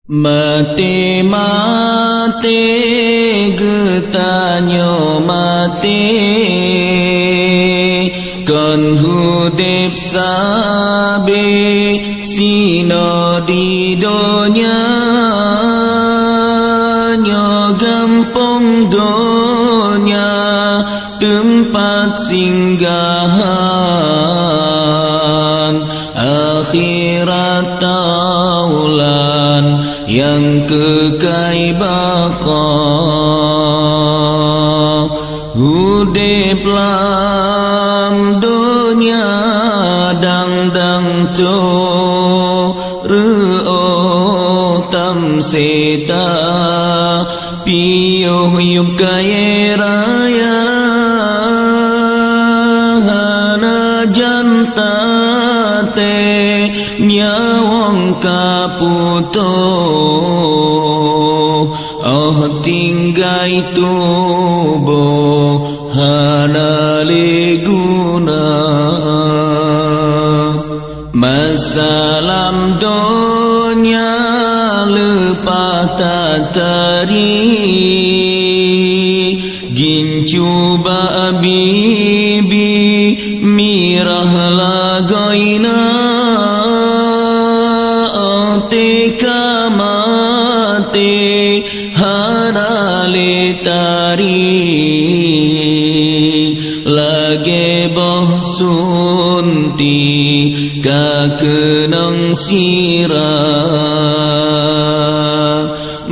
Mati mati getanyo mati kon hudip sabe sino di donya nyo gampong donya tempat singgahan akhirat taulan yang kekal baqa hudip lam dunia dang to reo tam seta piyo yup kaya raya hana jantate nyawang kaputo tinggai tubuh hana leguna masalam dunia lepas tatari gincu bibi mirah lagoina tika mati hana letari lage boh sunti kakenang sirah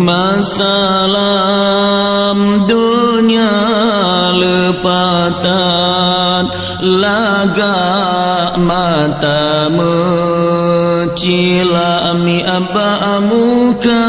masalam dunia lepatan laga mata mecilami abba muka